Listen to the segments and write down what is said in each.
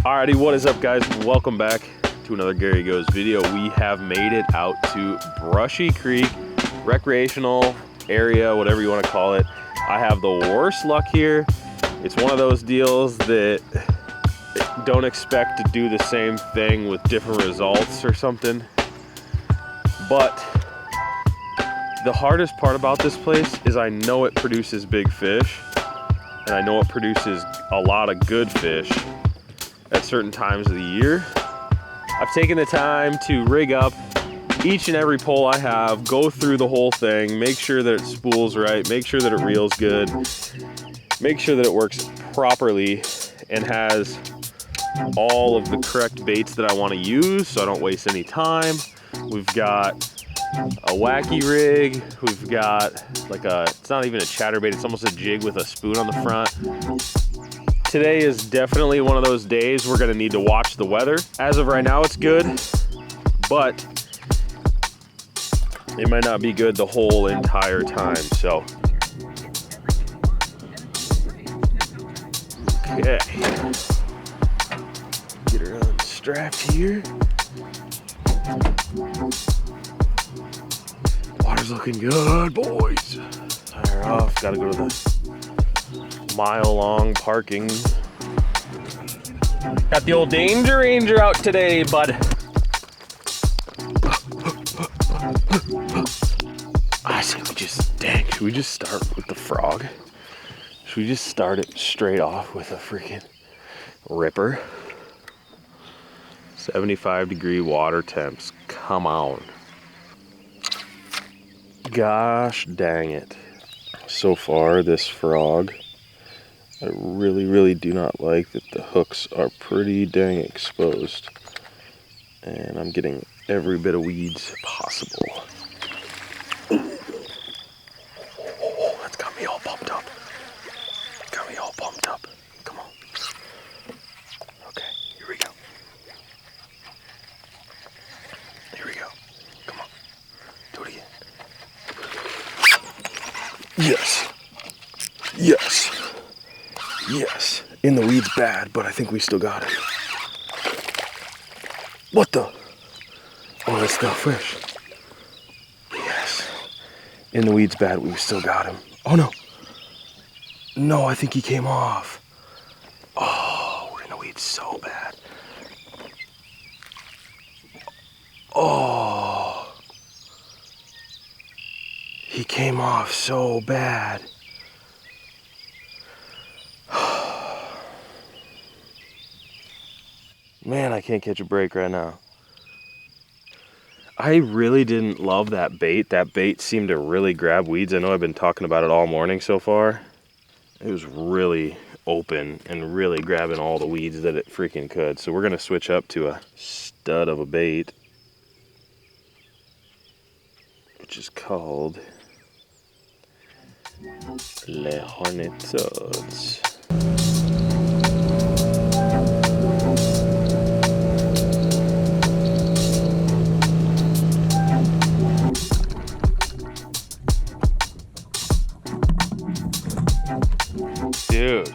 Alrighty, what is up guys? Welcome back to another Gary Goes video. We have made it out to Brushy Creek, recreational area, whatever you want to call it. I have the worst luck here. It's one of those deals that don't expect to do the same thing with different results or something. But the hardest part about this place is I know it produces big fish, and I know it produces a lot of good fish at certain times of the year. I've taken the time to rig up each and every pole I have, go through the whole thing, make sure that it spools right, make sure that it reels good, make sure that it works properly and has all of the correct baits that I want to use so I don't waste any time. We've got a wacky rig, we've got like it's not even a chatterbait, it's almost a jig with a spoon on the front. Today is definitely one of those days we're gonna need to watch the weather. As of right now, it's good, but it might not be good the whole entire time, so. Okay, get her unstrapped here. Water's looking good, boys. Tie her off, gotta go to the mile-long parking. Got the old Danger Ranger out today, bud. I say should we just start with the frog? Should we just start it straight off with a freaking ripper? 75-degree water temps, come on. Gosh dang it. So far, this frog, I really do not like that the hooks are pretty dang exposed. And I'm getting every bit of weeds possible. That's got me all pumped up. Got me all pumped up. Come on. Okay, here we go. Here we go. Come on. Do it again. Yes. Yes. Yes. In the weeds bad, but I think we still got it. What the? Oh, that's still fresh. Yes. In the weeds bad, we still got him. Oh no. No, I think he came off. Oh, we're in the weeds so bad. Oh. He came off so bad. Man, I can't catch a break right now. I really didn't love that bait. That bait seemed to really grab weeds. I know I've been talking about it all morning so far. It was really open and really grabbing all the weeds that it freaking could. So we're gonna switch up to a stud of a bait, which is called Les Hornetots. Dude.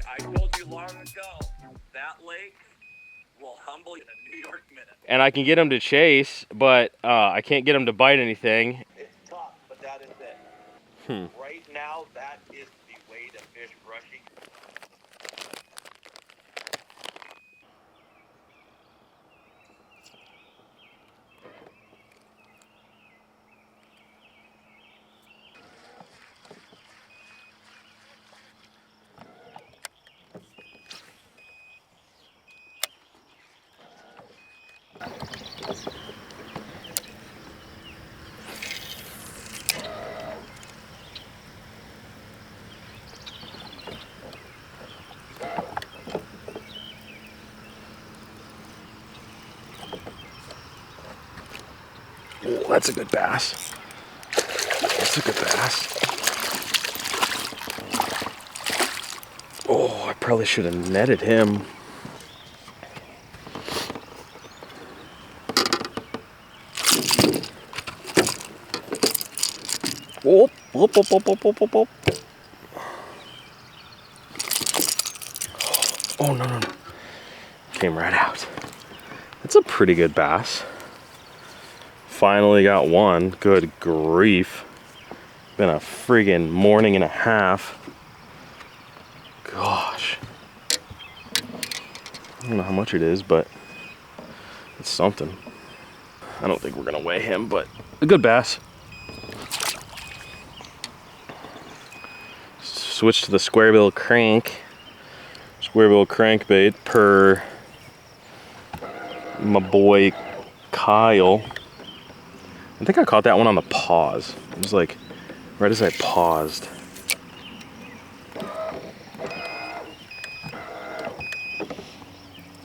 I told you long ago, that lake will humble you in a New York minute. And I can get him to chase, but I can't get him to bite anything. It's tough, but that is it. Right now, that is the way to fish Brushy. Oh, that's a good bass. That's a good bass. Oh, I probably should have netted him. Whoop, whoop, whoop, whoop, whoop, whoop, whoop. Oh, no, no, no. Came right out. It's a pretty good bass. Finally got one. Good grief. Been a friggin' morning and a half. Gosh. I don't know how much it is, but it's something. I don't think we're gonna weigh him, but a good bass. Switch to the square bill crank. Square bill crankbait per my boy Kyle. I think I caught that one on the pause. It was like right as I paused.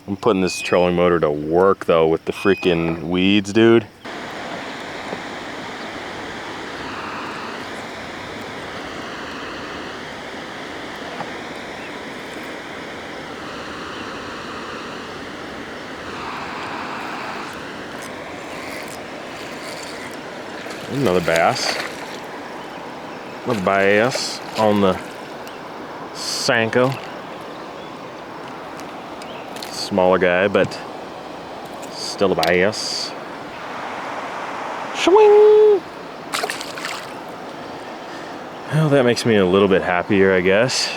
I'm putting this trolling motor to work though with the freaking weeds, dude. Another bass. Another bass on the Senko. Smaller guy, but still a bass. Swing! Well, that makes me a little bit happier, I guess.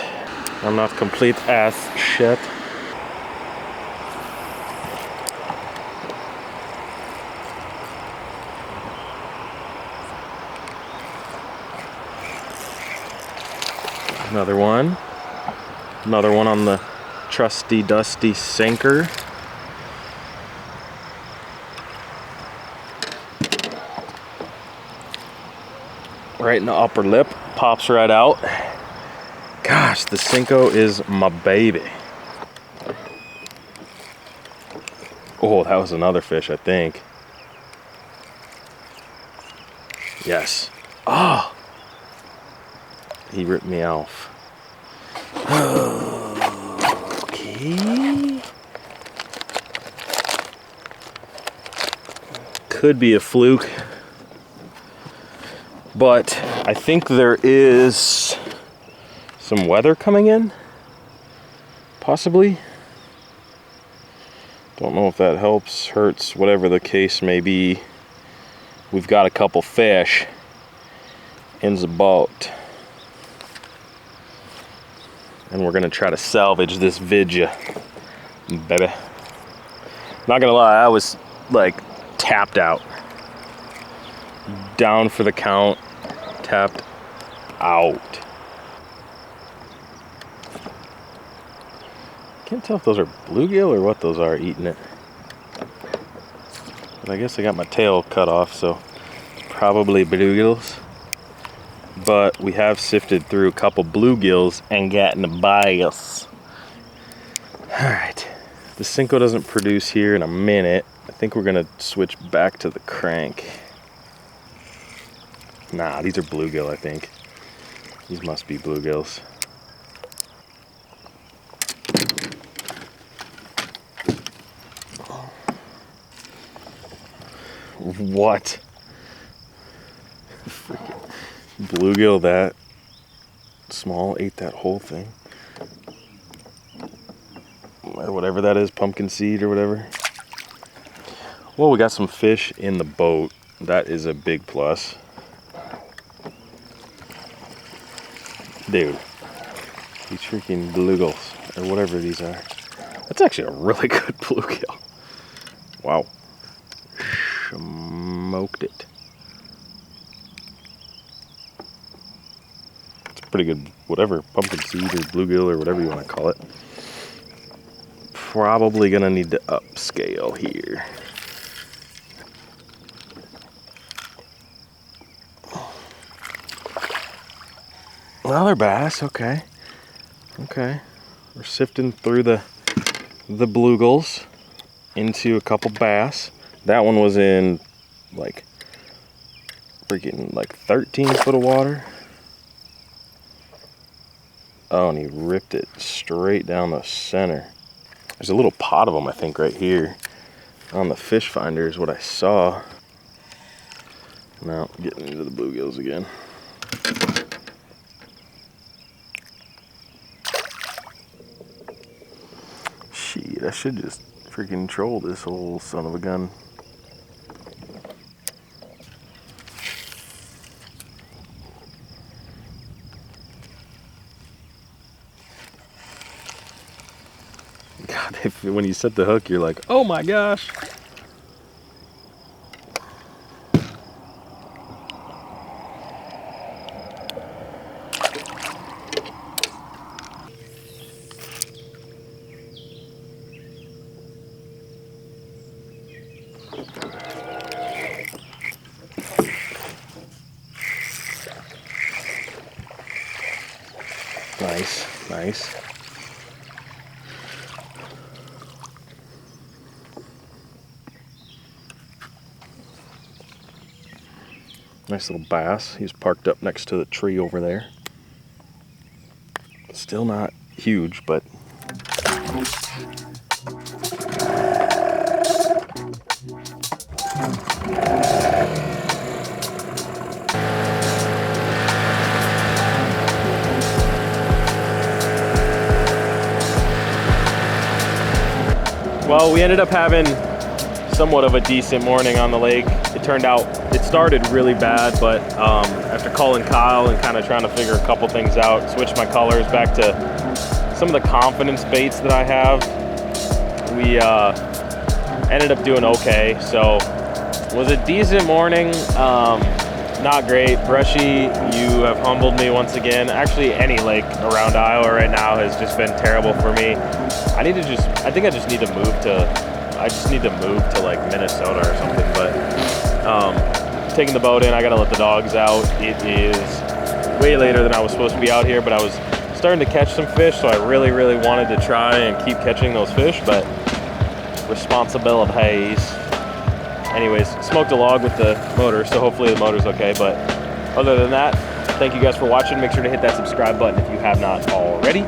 I'm not complete ass shit. Another one. Another one on the trusty dusty sinker. Right in the upper lip, pops right out. Gosh, the Senko is my baby. Oh, that was another fish, I think. Yes. Oh! He ripped me off. Okay. Could be a fluke. But I think there is some weather coming in. Possibly. Don't know if that helps, hurts, whatever the case may be. We've got a couple fish in the boat. And we're gonna try to salvage this vidya, baby. Not gonna lie, I was like tapped out. Down for the count, tapped out. Can't tell if those are bluegill or what those are eating it. But I guess I got my tail cut off, so it's probably bluegills. But we have sifted through a couple bluegills and gotten a bias. Alright, the Senko doesn't produce here in a minute. I think we're gonna switch back to the crank. Nah, these are bluegill, I think. These must be bluegills. What? Freaking bluegill that small ate that whole thing. Or whatever that is, pumpkin seed or whatever. Well, we got some fish in the boat. That is a big plus. Dude, these freaking bluegills, or whatever these are. That's actually a really good bluegill. Wow. Smoked it. It's pretty good, whatever, pumpkin seed or bluegill or whatever you want to call it. Probably gonna need to upscale here. Another bass, okay. Okay. We're sifting through the bluegills into a couple bass. That one was in like freaking like 13 foot of water. Oh, and he ripped it straight down the center. There's a little pot of them, I think, right here on the fish finder is what I saw. Now, getting into the bluegills again. should just freaking troll this whole son of a gun. God, when you set the hook, you're like, oh my gosh. Nice, nice. Nice little bass. He's parked up next to the tree over there. Still not huge, but well, we ended up having somewhat of a decent morning on the lake. It turned out, it started really bad, but after calling Kyle and kind of trying to figure a couple things out, switched my colors back to some of the confidence baits that I have, we ended up doing okay. So it was a decent morning, not great. Brushy, you have humbled me once again. Actually, any lake around Iowa right now has just been terrible for me. I think I just need to move to like Minnesota or something, but taking the boat in, I gotta let the dogs out. It is way later than I was supposed to be out here, but I was starting to catch some fish, so I really wanted to try and keep catching those fish, but responsibilities. Anyways, smoked a log with the motor, so hopefully the motor's okay, but other than that, thank you guys for watching. Make sure to hit that subscribe button if you have not already.